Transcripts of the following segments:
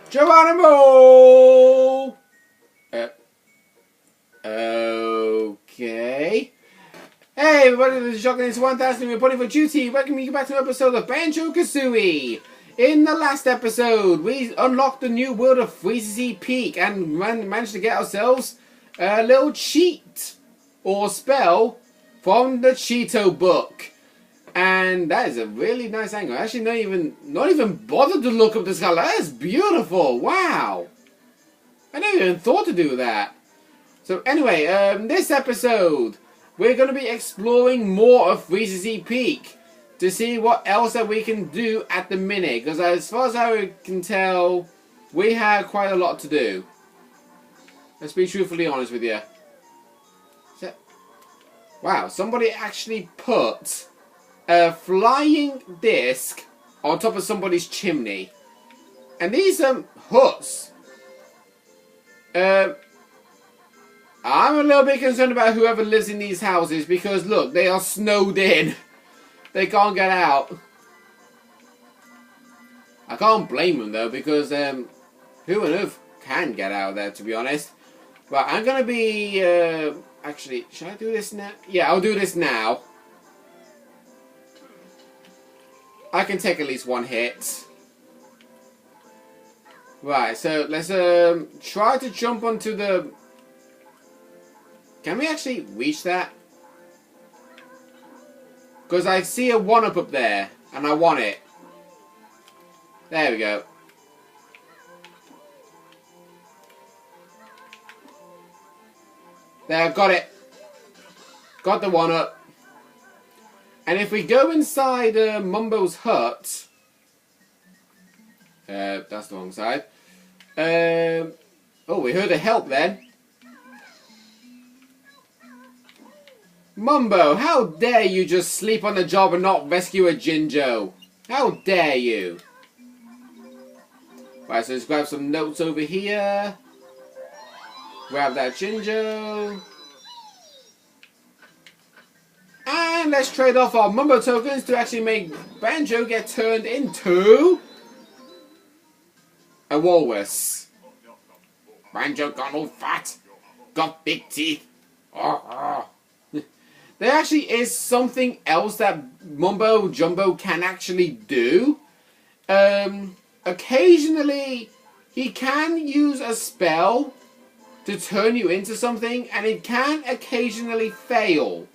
Geronimo! Okay. Hey everybody, this is Shotgun. It's 1000 reporting for duty. Welcome you back to an episode of Banjo-Kazooie. In the last episode, we unlocked the new world of Freezy Peak and managed to get ourselves a little cheat or spell from the Cheeto book. And that is a really nice angle. Actually, not even bothered to look up this color. That is beautiful. Wow. I never even thought to do that. So anyway, this episode, we're going to be exploring more of Freezy Peak to see what else that we can do at the minute. Because as far as I can tell, we have quite a lot to do. Let's be truthfully honest with you. Wow, somebody actually put a flying disc on top of somebody's chimney. And these huts. I'm a little bit concerned about whoever lives in these houses because look, they are snowed in. They can't get out. I can't blame them though because who on earth can get out there, to be honest. Right, I'm gonna be actually, should I do this now? Yeah, I'll do this now. I can take at least one hit. Right, so let's try to jump onto the... Can we actually reach that? Because I see a 1-up up there, and I want it. There we go. There, I've got it. Got the 1-up. And if we go inside Mumbo's hut... that's the wrong side. Oh, we heard a help then. Mumbo, how dare you just sleep on the job and not rescue a Jinjo? How dare you? Right, so let's grab some notes over here. Grab that Jinjo. And let's trade off our Mumbo tokens to actually make Banjo get turned into a walrus. Banjo got all fat, got big teeth. There actually is something else that Mumbo Jumbo can actually do. Occasionally, he can use a spell to turn you into something, and it can occasionally fail.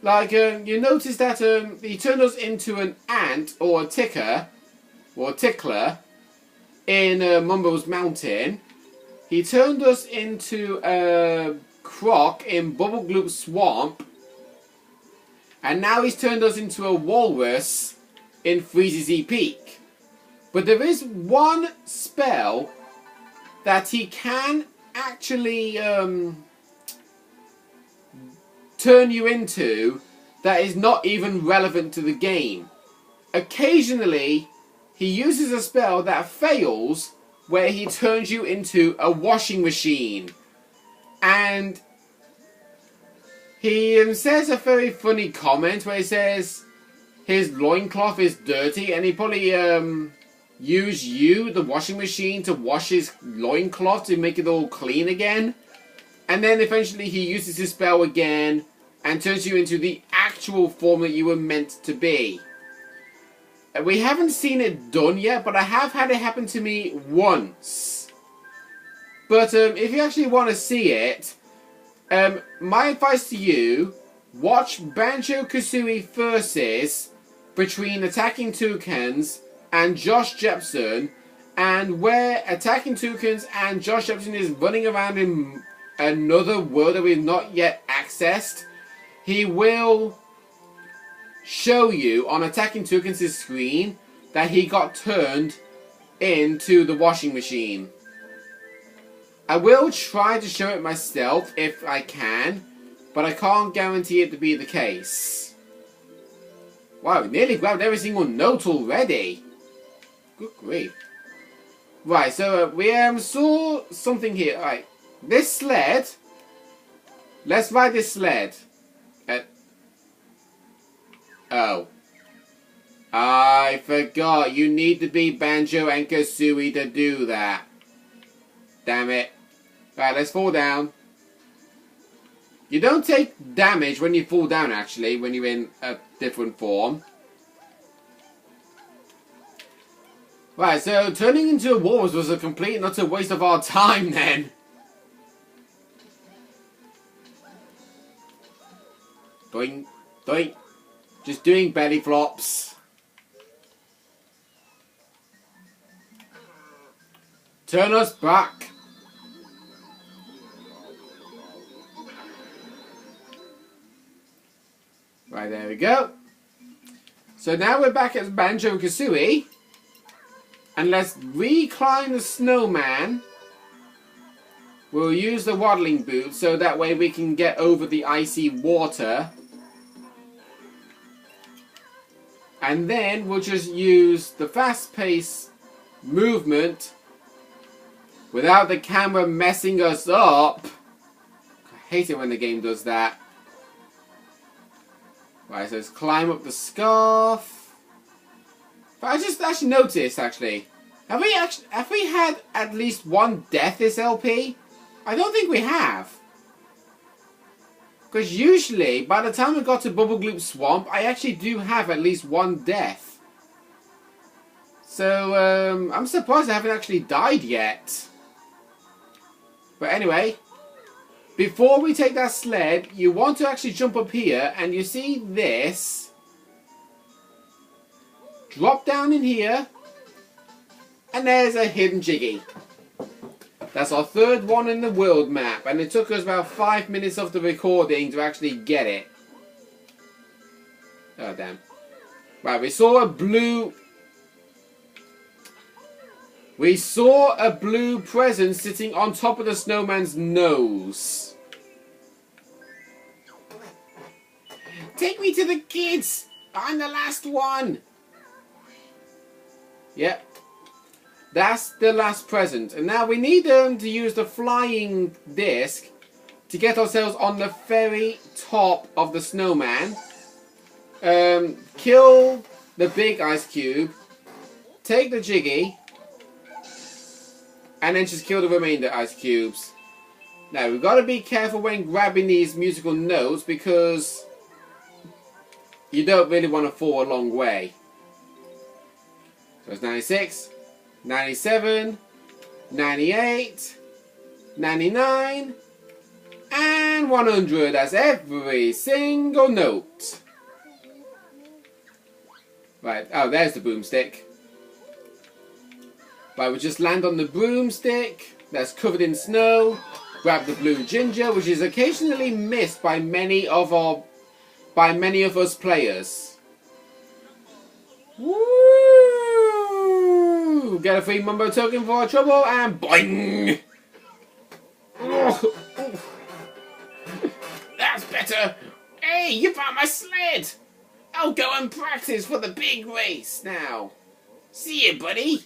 Like, you notice that he turned us into an ant or a ticker, or a tickler, in Mumbo's Mountain. He turned us into a croc in Bubble Gloop Swamp. And now he's turned us into a walrus in Freezy Peak. But there is one spell that he can actually turn you into that is not even relevant to the game. Occasionally, he uses a spell that fails where he turns you into a washing machine. And he says a very funny comment where he says his loincloth is dirty and he probably used you, the washing machine, to wash his loincloth to make it all clean again. And then eventually he uses his spell again and turns you into the actual form that you were meant to be. We haven't seen it done yet, but I have had it happen to me once. But if you actually want to see it, my advice to you, watch Banjo-Kazooie versus between Attacking Toucans and Josh Jepson, and where Attacking Toucans and Josh Jepson is running around in another world that we've not yet accessed, he will show you on Attacking Toucans' screen that he got turned into the washing machine. I will try to show it myself if I can, but I can't guarantee it to be the case. Wow, we nearly grabbed every single note already. Good grief. Right, so we saw something here. Alright, this sled. Let's ride this sled. Oh. I forgot. You need to be Banjo and Kazooie to do that. Damn it. Right, let's fall down. You don't take damage when you fall down, actually, when you're in a different form. Right, so turning into a walrus was a complete and utter waste of our time, then. Doink, doink. Just doing belly flops. Turn us back. Right, there we go. So now we're back at Banjo-Kazooie. And let's recline the snowman. We'll use the waddling boot so that way we can get over the icy water. And then we'll just use the fast-paced movement without the camera messing us up. I hate it when the game does that. Right, so let's climb up the scarf. But I just actually noticed, actually. Have we had at least one death this LP? I don't think we have. Because usually, by the time we got to Bubble Gloop Swamp, I actually do have at least one death. So, I'm surprised I haven't actually died yet. But anyway, before we take that sled, you want to actually jump up here, and you see this. Drop down in here, and there's a hidden Jiggy. That's our third one in the world map, and it took us about 5 minutes of the recording to actually get it. Oh, damn. Right, we saw a blue present sitting on top of the snowman's nose. Take me to the kids! I'm the last one! Yep. That's the last present. And now we need to use the flying disc to get ourselves on the very top of the snowman. Kill the big ice cube. Take the Jiggy. And then just kill the remainder ice cubes. Now, we've got to be careful when grabbing these musical notes because you don't really want to fall a long way. So it's 96, 97, 98, 99, and 100. That's every single note. Right, oh, there's the broomstick. Right, we just land on the broomstick that's covered in snow. Grab the blue ginger, which is occasionally missed by many of us players. Woo! Get a free Mumbo token for our trouble, and boing! That's better. Hey, you found my sled. I'll go and practice for the big race now. See you, buddy.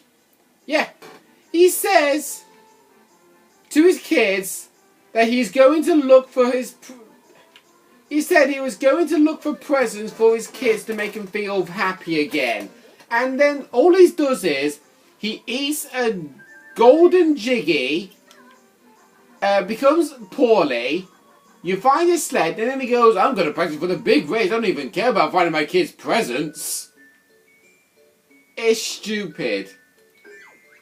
Yeah, he says to his kids that he's going to look for he said he was going to look for presents for his kids to make him feel happy again. And then all he does is he eats a golden Jiggy, becomes poorly, you find his sled, and then he goes, I'm going to practice for the big race. I don't even care about finding my kids presents. It's stupid.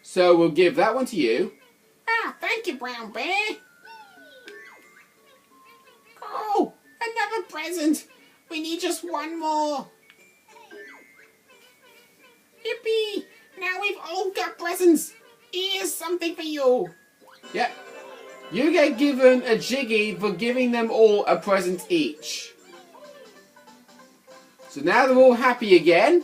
So we'll give that one to you. Ah, thank you, Brown Bear. Oh, another present. We need just one more. Yippee! Now we've all got presents. Here's something for you. Yep. You get given a Jiggy for giving them all a present each. So now they're all happy again.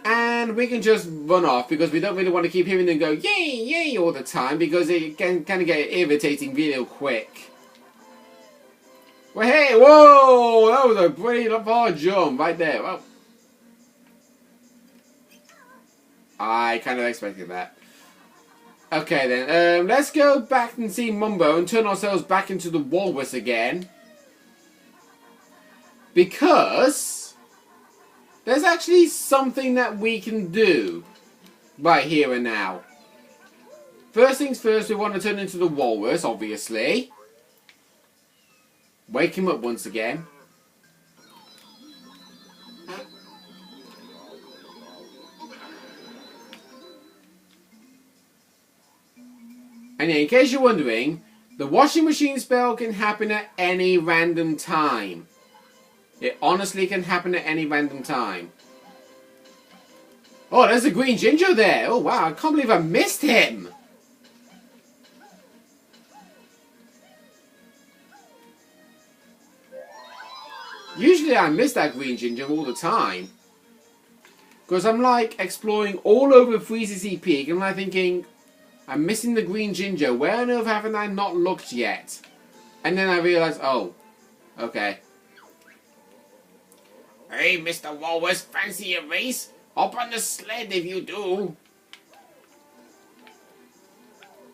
And we can just run off because we don't really want to keep hearing them go yay, yay all the time because it can kind of get irritating real quick. Well, hey, whoa, that was a pretty far jump right there. Well, I kind of expected that. Okay then, let's go back and see Mumbo and turn ourselves back into the walrus again. Because there's actually something that we can do right here and now. First things first, we want to turn into the walrus, obviously. Wake him up once again. And in case you're wondering, the washing machine spell can happen at any random time. It honestly can happen at any random time. Oh, there's a green ginger there. Oh, wow. I can't believe I missed him. Usually I miss that green ginger all the time. Because I'm like exploring all over Freezy Peak and I'm like thinking, I'm missing the green ginger. Where on earth haven't I not looked yet? And then I realised, oh, okay. Hey, Mr. Walrus, fancy a race? Hop on the sled if you do.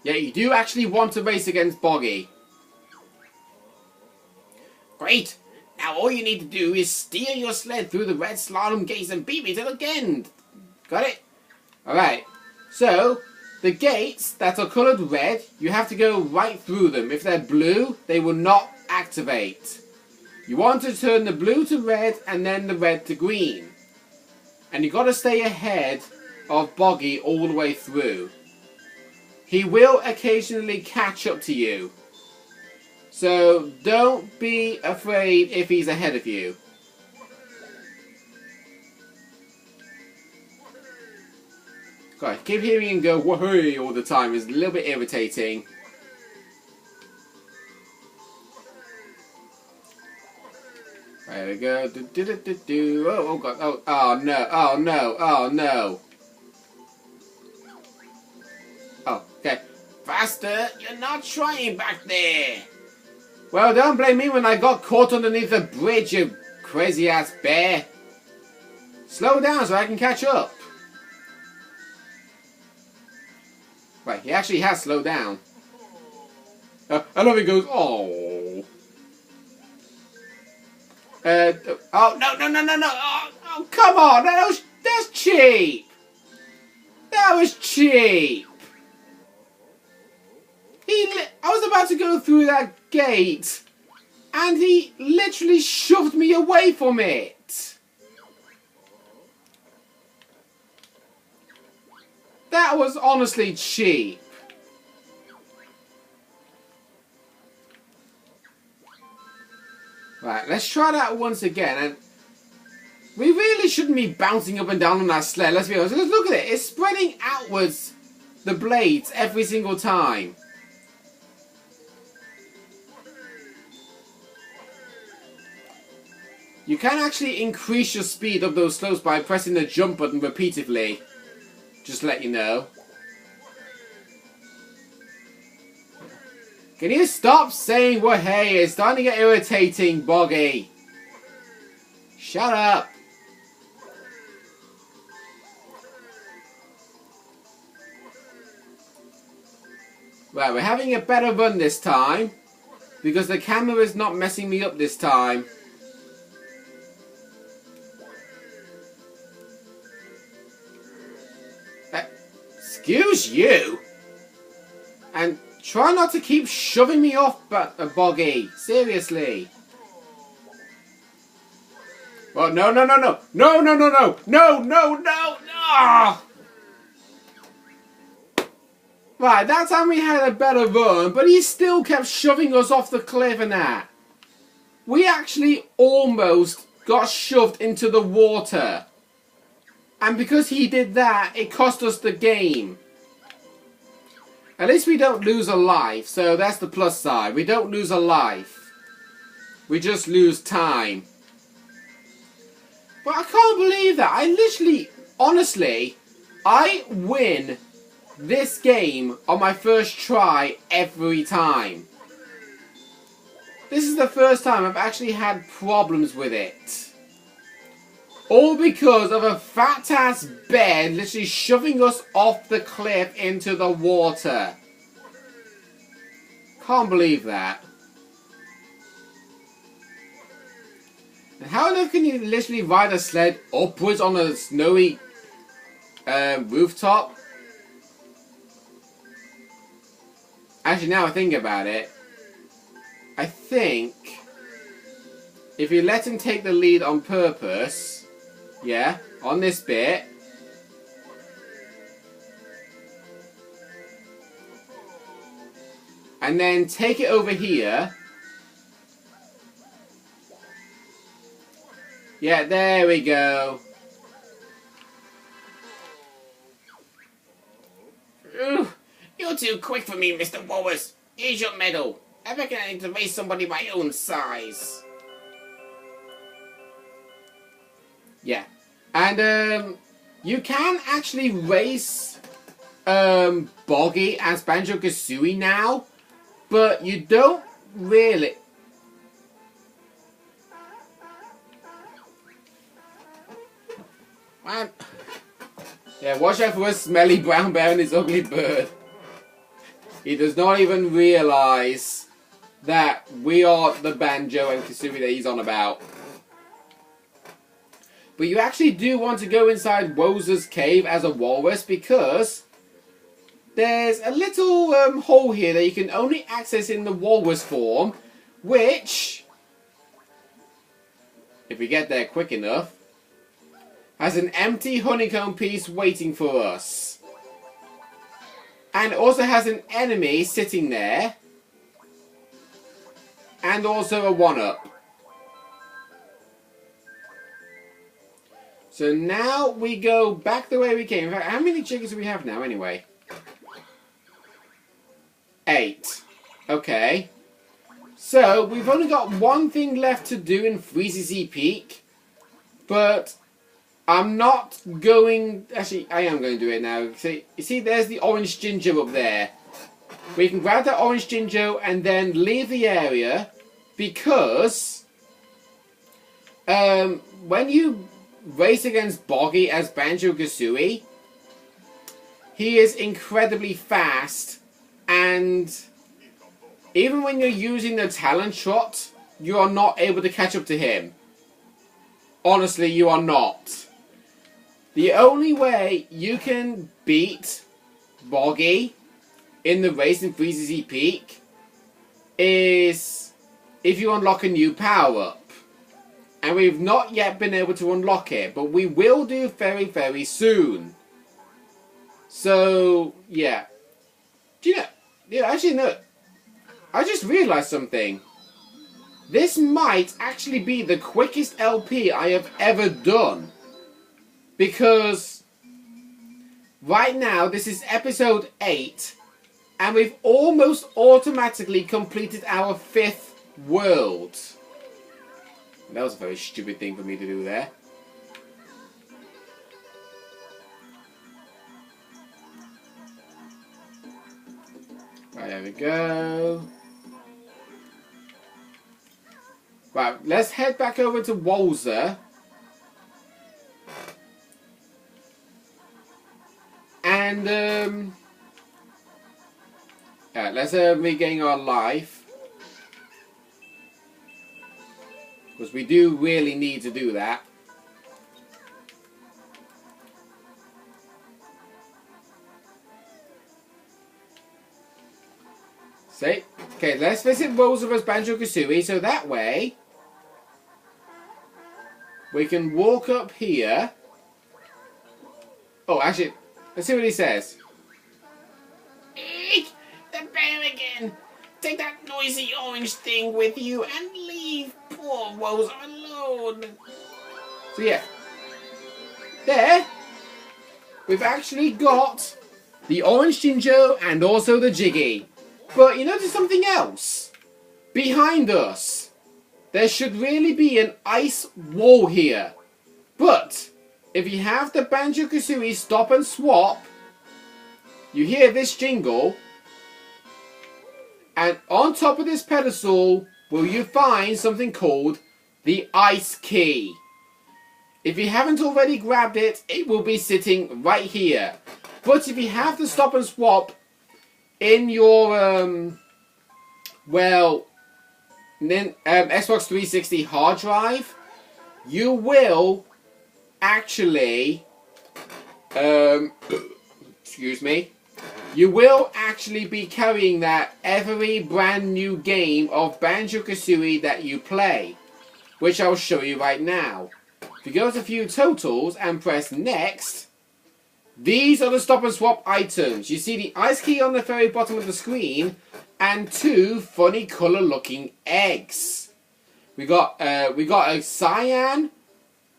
Yeah, you do actually want to race against Boggy. Great! Now all you need to do is steer your sled through the red slalom gates and beat me to the end. Got it? Alright, so the gates that are coloured red, you have to go right through them. If they're blue, they will not activate. You want to turn the blue to red and then the red to green. And you've got to stay ahead of Boggy all the way through. He will occasionally catch up to you. So don't be afraid if he's ahead of you. God, keep hearing him go wahoo all the time is a little bit irritating. There we go. Oh, oh god. Oh, oh no. Oh no. Oh no. Oh, okay. Faster! You're not trying back there! Well, don't blame me when I got caught underneath the bridge, you crazy-ass bear. Slow down so I can catch up. Right, he actually has slowed down. I love he goes, oh. Oh, no, no, no, no, no. Oh, come on. That's cheap. That was cheap. I was about to go through that gate, and he literally shoved me away from it. That was honestly cheap. Right, let's try that once again. And we really shouldn't be bouncing up and down on that sled, let's be honest. Look at it, it's spreading outwards the blades every single time. You can actually increase your speed of those slopes by pressing the jump button repeatedly. Just to let you know. Can you stop saying well hey? It's starting to get irritating, Boggy. Shut up. Right, we're having a better run this time. Because the camera is not messing me up this time. Excuse you? And try not to keep shoving me off, Boggy. Seriously. Well, no, no, no, no. No, no, no, no. No, no, no. No. Right, that time we had a better run, but he still kept shoving us off the cliff and that. We actually almost got shoved into the water. And because he did that, it cost us the game. At least we don't lose a life, so that's the plus side. We don't lose a life. We just lose time. But I can't believe that. I literally, honestly, I win this game on my first try every time. This is the first time I've actually had problems with it. All because of a fat-ass bear literally shoving us off the cliff into the water. Can't believe that. And how on earth can you literally ride a sled upwards on a snowy rooftop? Actually, now I think about it, I think if you let him take the lead on purpose, yeah, on this bit, and then take it over here. Yeah, there we go. Ugh, you're too quick for me, Mr. Walrus. Here's your medal. I reckon I need to race somebody my own size. Yeah. And you can actually race Boggy as Banjo-Kazooie now, but you don't really. Man. Yeah, watch out for a smelly brown bear and his ugly bird. He does not even realise that we are the Banjo and Kazooie that he's on about. But you actually do want to go inside Wozer's cave as a walrus because there's a little hole here that you can only access in the walrus form, which, if we get there quick enough, has an empty honeycomb piece waiting for us. And also has an enemy sitting there. And also a 1-up. So now we go back the way we came. In fact, how many chickens do we have now anyway? 8. Okay. So we've only got one thing left to do in Freezy Peak. But I'm not going. Actually, I am going to do it now. You see, there's the orange ginger up there. We can grab that orange ginger and then leave the area because when you race against Boggy as Banjo-Kazooie, he is incredibly fast, and even when you're using the talent shot, you are not able to catch up to him. Honestly, you are not. The only way you can beat Boggy in the race in Freezy Peak is if you unlock a new power-up. And we've not yet been able to unlock it, but we will do very, very soon. So, yeah. Do you know? Yeah, actually, no. I just realised something. This might actually be the quickest LP I have ever done. Because right now, this is episode 8, and we've almost automatically completed our 5th world. That was a very stupid thing for me to do there. Right, there we go. Right, let's head back over to Wozer. And, yeah, let's regain our life. Because we do really need to do that. See? Okay, let's visit Roosevelt Banjo-Kazooie, so that way we can walk up here. Oh, actually, let's see what he says. Eek! The bear again! Take that noisy orange thing with you and leave poor Wozer alone. So yeah, there we've actually got the orange ginger and also the jiggy. But you notice something else? Behind us, there should really be an ice wall here. But if you have the Banjo-Kazooie stop and swap, you hear this jingle, and on top of this pedestal will you find something called the ice key. If you haven't already grabbed it, it will be sitting right here. But if you have the stop and swap in your Xbox 360 hard drive, you will actually, excuse me, you will actually be carrying that every brand new game of Banjo-Kazooie that you play, which I'll show you right now. If you go to View Totals and press Next, these are the stop and swap items. You see the ice key on the very bottom of the screen and 2 funny colour looking eggs. We got a cyan,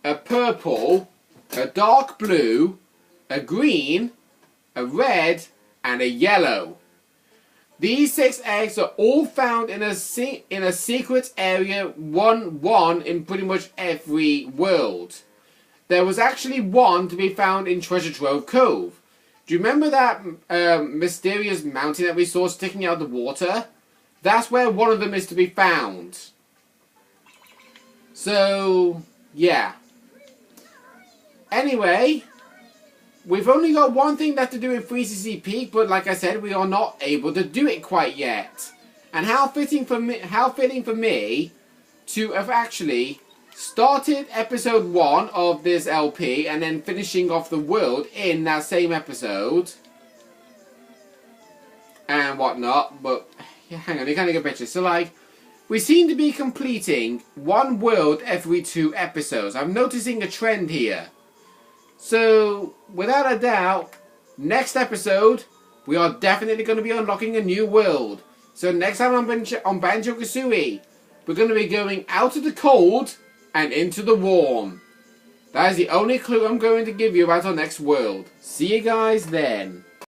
a purple, a dark blue, a green, a red, and a yellow. These 6 eggs are all found in a secret area 1-1 in pretty much every world. There was actually one to be found in Treasure Trove Cove. Do you remember that mysterious mountain that we saw sticking out of the water? That's where one of them is to be found. So, yeah. Anyway, we've only got one thing left to do in 3CC Peak, but like I said, we are not able to do it quite yet. And how fitting for me to have actually started episode 1 of this LP and then finishing off the world in that same episode and whatnot. But yeah, hang on, you can't get a picture. So like, we seem to be completing one world every 2 episodes. I'm noticing a trend here. So without a doubt, next episode we are definitely going to be unlocking a new world. So next time on Banjo-Kazooie, we're going to be going out of the cold and into the warm. That is the only clue I'm going to give you about our next world. See you guys then.